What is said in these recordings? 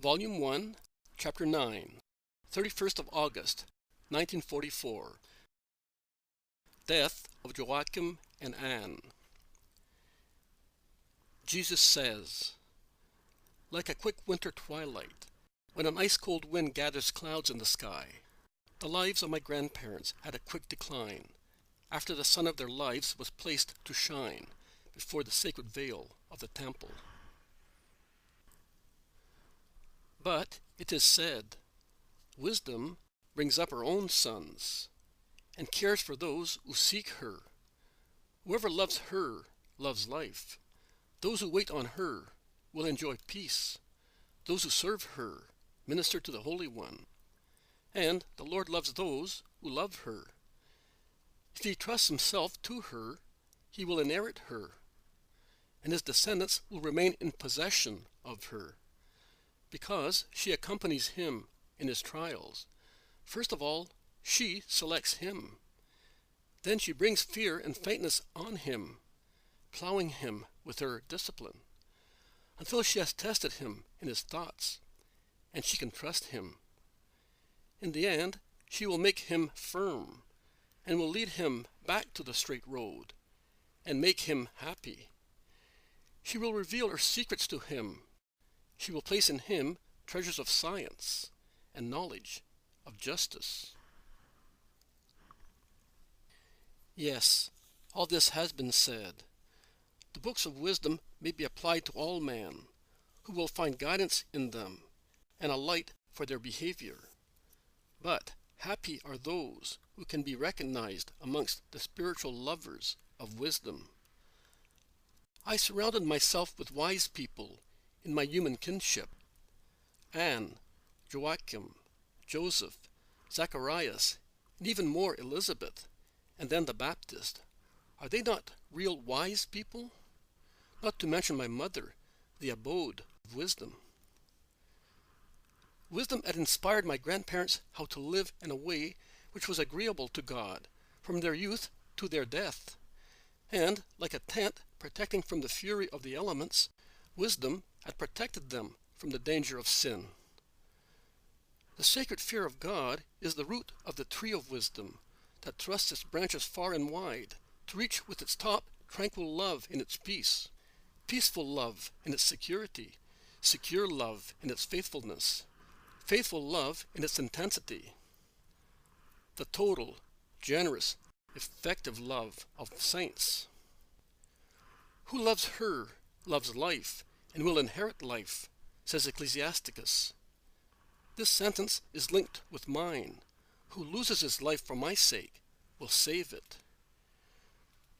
Volume 1, Chapter 9, 31st of August, 1944. Death of Joachim and Anne. Jesus says, like a quick winter twilight, when an ice-cold wind gathers clouds in the sky, the lives of my grandparents had a quick decline after the sun of their lives was placed to shine before the sacred veil of the temple. But it is said, wisdom brings up her own sons and cares for those who seek her. Whoever loves her loves life. Those who wait on her will enjoy peace. Those who serve her minister to the Holy One. And the Lord loves those who love her. If he trusts himself to her, he will inherit her, and his descendants will remain in possession of her, because she accompanies him in his trials. First of all, she selects him. Then she brings fear and faintness on him, plowing him with her discipline, until she has tested him in his thoughts, and she can trust him. In the end, she will make him firm, and will lead him back to the straight road, and make him happy. She will reveal her secrets to him. She will place in him treasures of science and knowledge of justice. Yes, all this has been said. The books of wisdom may be applied to all man, who will find guidance in them and a light for their behavior. But happy are those who can be recognized amongst the spiritual lovers of wisdom. I surrounded myself with wise people in my human kinship. Anne, Joachim, Joseph, Zacharias, and even more Elizabeth, and then the Baptist. Are they not real wise people? Not to mention my mother, the abode of wisdom. Wisdom had inspired my grandparents how to live in a way which was agreeable to God, from their youth to their death. And, like a tent protecting from the fury of the elements, wisdom had protected them from the danger of sin. The sacred fear of God is the root of the tree of wisdom that thrusts its branches far and wide to reach with its top tranquil love in its peace, peaceful love in its security, secure love in its faithfulness, faithful love in its intensity. The total, generous, effective love of saints. Who loves her loves life and will inherit life, says Ecclesiasticus. This sentence is linked with mine. Who loses his life for my sake will save it.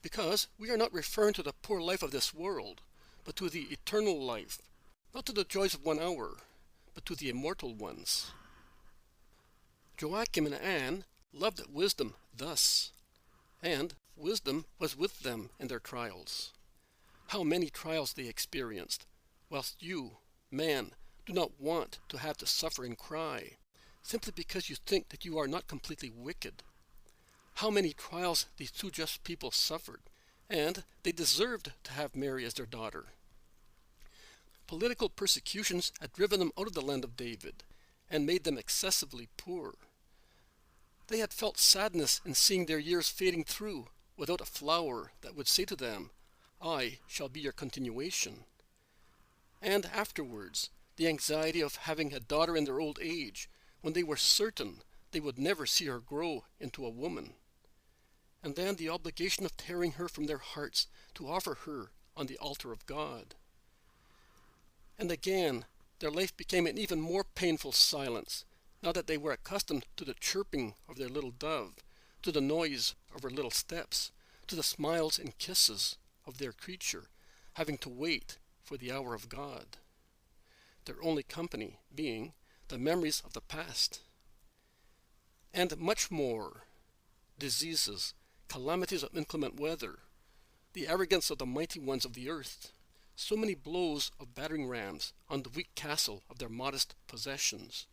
Because we are not referring to the poor life of this world, but to the eternal life, not to the joys of 1 hour, but to the immortal ones. Joachim and Anne loved wisdom thus, and wisdom was with them in their trials. How many trials they experienced, whilst you, man, do not want to have to suffer and cry, simply because you think that you are not completely wicked. How many trials these two just people suffered, and they deserved to have Mary as their daughter. Political persecutions had driven them out of the land of David, and made them excessively poor. They had felt sadness in seeing their years fading through without a flower that would say to them, I shall be your continuation. And afterwards, the anxiety of having a daughter in their old age, when they were certain they would never see her grow into a woman. And then the obligation of tearing her from their hearts to offer her on the altar of God. And again, their life became an even more painful silence, now that they were accustomed to the chirping of their little dove, to the noise of her little steps, to the smiles and kisses of their creature, having to wait for the hour of God. Their only company being the memories of the past. And much more, diseases, calamities of inclement weather, the arrogance of the mighty ones of the earth, so many blows of battering rams on the weak castle of their modest possessions.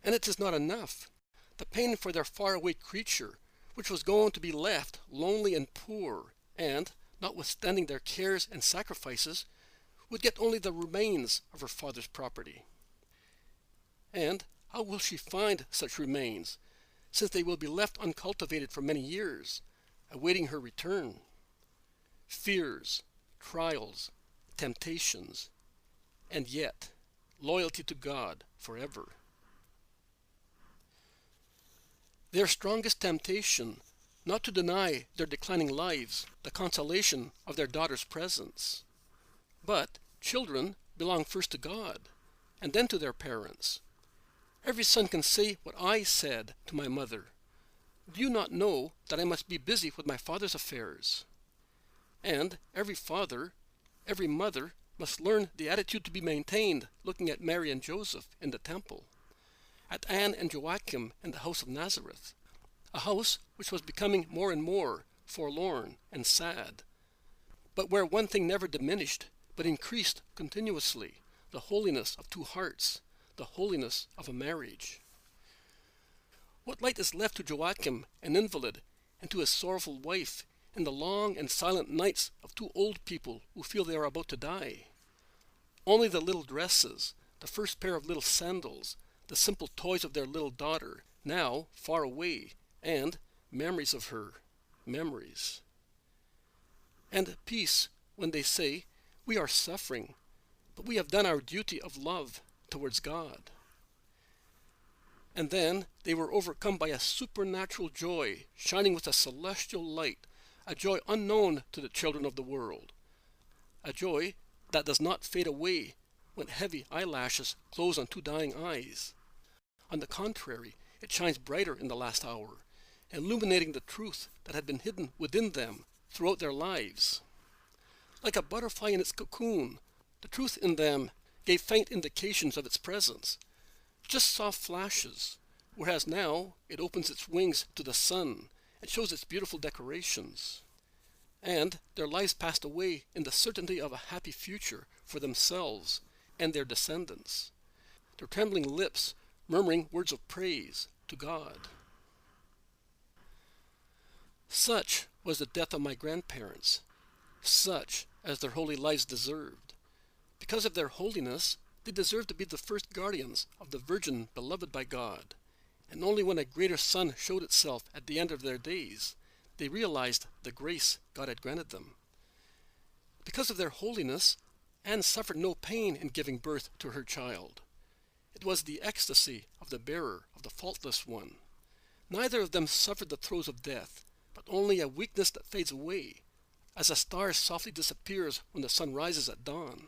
And it is not enough. The pain for their faraway creature, which was going to be left lonely and poor, and, notwithstanding their cares and sacrifices, would get only the remains of her father's property. And how will she find such remains, since they will be left uncultivated for many years, awaiting her return? Fears, trials, temptations, and yet loyalty to God forever. Their strongest temptation, not to deny their declining lives the consolation of their daughter's presence. But children belong first to God, and then to their parents. Every son can say what I said to my mother. Do you not know that I must be busy with my father's affairs? And every father, every mother must learn the attitude to be maintained looking at Mary and Joseph in the temple, at Anne and Joachim in the house of Nazareth, a house which was becoming more and more forlorn and sad, but where one thing never diminished, but increased continuously, the holiness of two hearts, the holiness of a marriage. What light is left to Joachim, an invalid, and to his sorrowful wife, in the long and silent nights of two old people who feel they are about to die? Only the little dresses, the first pair of little sandals, the simple toys of their little daughter, now far away, and memories of her, memories. And peace when they say, we are suffering, but we have done our duty of love towards God. And then they were overcome by a supernatural joy, shining with a celestial light, a joy unknown to the children of the world, a joy that does not fade away when heavy eyelashes close on two dying eyes. On the contrary, it shines brighter in the last hour, illuminating the truth that had been hidden within them throughout their lives. Like a butterfly in its cocoon, the truth in them gave faint indications of its presence, just soft flashes, whereas now it opens its wings to the sun and shows its beautiful decorations. And their lives passed away in the certainty of a happy future for themselves and their descendants, their trembling lips murmuring words of praise to God. Such was the death of my grandparents, such as their holy lives deserved. Because of their holiness, they deserved to be the first guardians of the Virgin beloved by God, and only when a greater sun showed itself at the end of their days, they realized the grace God had granted them. Because of their holiness, Anne suffered no pain in giving birth to her child. It was the ecstasy of the bearer of the faultless one. Neither of them suffered the throes of death, but only a weakness that fades away, as a star softly disappears when the sun rises at dawn.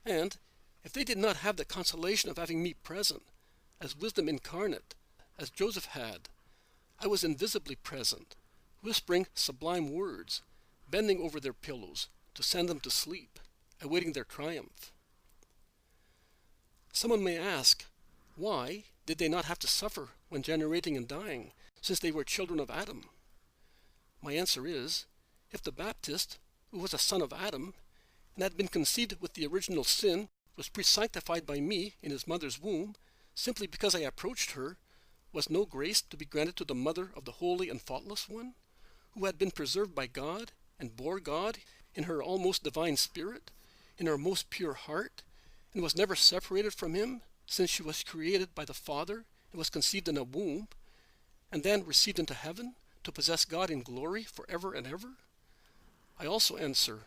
And if they did not have the consolation of having me present, as wisdom incarnate, as Joseph had, I was invisibly present, whispering sublime words, bending over their pillows to send them to sleep, awaiting their triumph. Someone may ask, why did they not have to suffer when generating and dying, since they were children of Adam? My answer is, if the Baptist, who was a son of Adam, and had been conceived with the original sin, was pre-sanctified by me in his mother's womb, simply because I approached her, was no grace to be granted to the mother of the holy and faultless one, who had been preserved by God and bore God in her almost divine spirit, in her most pure heart, and was never separated from him, since she was created by the Father and was conceived in a womb, and then received into heaven to possess God in glory forever and ever? I also answer,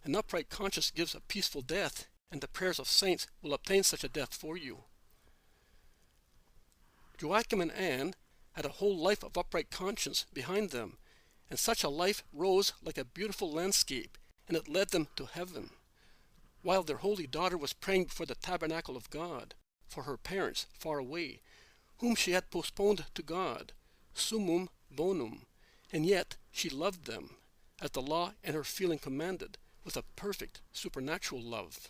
an upright conscience gives a peaceful death, and the prayers of saints will obtain such a death for you. Joachim and Anne had a whole life of upright conscience behind them, and such a life rose like a beautiful landscape, and it led them to heaven. While their holy daughter was praying before the tabernacle of God, for her parents far away, whom she had postponed to God, summum bonum, and yet she loved them, as the law and her feeling commanded, with a perfect supernatural love.